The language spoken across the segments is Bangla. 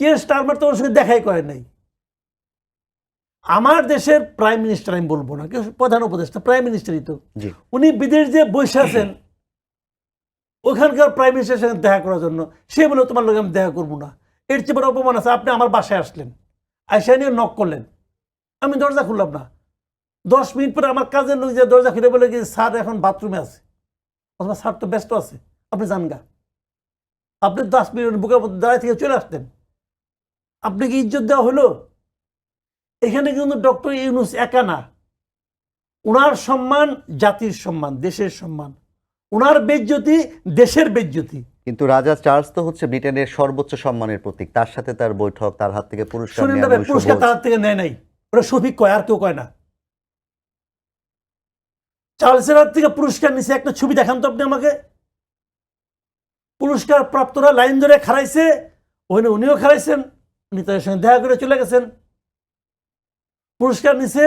কে স্টারমার তো ওর সঙ্গে দেখাই করে নাই। আমার দেশের প্রাইম মিনিস্টার আমি বলবো না, কেউ প্রধান উপদেষ্টা, প্রাইম মিনিস্টারই তো, উনি বিদেশ যে বসে আছেন ওখানকার প্রাইম মিনিস্টারের সঙ্গে দেখা করার জন্য, সে বলে তোমার লোক আমি দেখা করবো না। এর চেয়ে বড় অপমান আছে, আপনি আমার বাসায় আসলেন, আইসা নিয়ে নক করলেন, আমি দরজা খুললাম না, 10 মিনিট পরে আমার কাজের লোক যে দরজা খুলে বলে কি স্যার এখন বাথরুমে আছে, অথবা স্যার তো ব্যস্ত আছে, আপনি যান গা। আপনি 10 মিনিট বুকের মধ্যে দাঁড়ায় থেকে চলে আসতেন, আপনি কি ইজ্জত দেওয়া হলো? এখানে কিন্তু ডক্টর ইউনূস একা না, ওনার সম্মান জাতির সম্মান, দেশের সম্মান, ওনার বেজ্জতি দেশের বেজ্জতি। কিন্তু রাজা চার্লস তো হচ্ছে ব্রিটেনের সর্বোচ্চ সম্মানের প্রতীক, তার সাথে তার বৈঠক, তার হাত থেকে পুরস্কার শুনেন নেওয়া, না, পুরস্কার তার হাত থেকে নেয় নাই, ওরা শফিক কয়, আর কেউ কয় না। চার্লসের হাত থেকে পুরস্কার নিছে, একটা ছবি দেখান তো আপনি আমাকে। পুরস্কার প্রাপ্তরা লাইন ধরে খাড়াইছে, ওখানে উনিও খাড়াইছেন, উনি তাদের সঙ্গে দেখা করে চলে গেছেন। পুরস্কার নিছে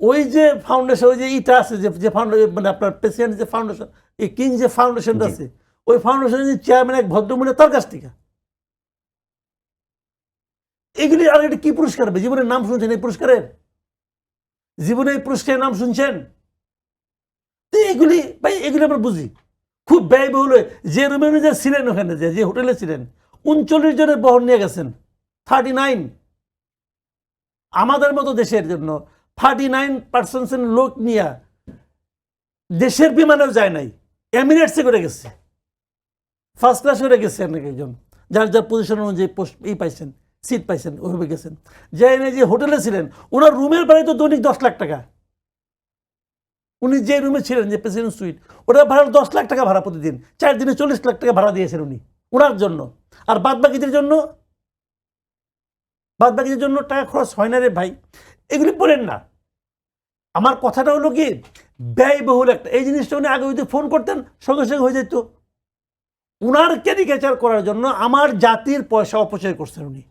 ওই যে ফাউন্ডেশন, ওই যে ইটা আছে যে ফাউন্ডেশন, মানে আপনার প্রেসিডেন্ট যে ফাউন্ডেশন, এই কিং যে ফাউন্ডেশনটা আছে, ওই ফাউন্ডেশনের যে চেয়ারম্যান এক ভদ্রমহিলা, তার কাছ থেকে। এগুলি আর এটা কি পুরস্কার হবে? জীবনের নাম শুনছেন এই পুরস্কারের? জীবনে এই পুরস্কারের নাম শুনছেন? এগুলি ভাই, এগুলি আমরা বুঝি খুব ব্যয়বহুল। যে রুমে যে ছিলেন, ওখানে যে হোটেলে ছিলেন, 39 জনের বহন নিয়ে গেছেন, 39। আমাদের মতো দেশের জন্য 39 পার্সেন্ট লোক নিয়ে দেশের বিমানেও যায় নাই, এমিরেটসে করে গেছে, ফার্স্ট ক্লাস করে গেছে অনেক একজন, যার যার পজিশন অনুযায়ী পাইছেন, সিট পাইছেন, ওইভাবে গেছেন। যাই না, যে হোটেলে ছিলেন, ওনার রুমের ভাড়া তো দৈনিক 10 লাখ টাকা। উনি যে রুমে ছিলেন, যে প্রেসিডেন্ট সুইট, ওটা ভাড়া 10 লাখ টাকা ভাড়া প্রতিদিন, 4 দিনে 40 লাখ টাকা ভাড়া দিয়েছেন উনি ওনার জন্য। আর বাদ বাকিদের জন্য টাকা খরচ হয় না রে ভাই, এগুলি বলেন না। আমার কথাটা হলো কি, ব্যয়বহুল একটা, এই জিনিসটা উনি আগে যদি ফোন করতেন সঙ্গে সঙ্গে হয়ে যেত। উনার ক্যারিকেচার করার জন্য আমার জাতির পয়সা অপচয় করছেন উনি।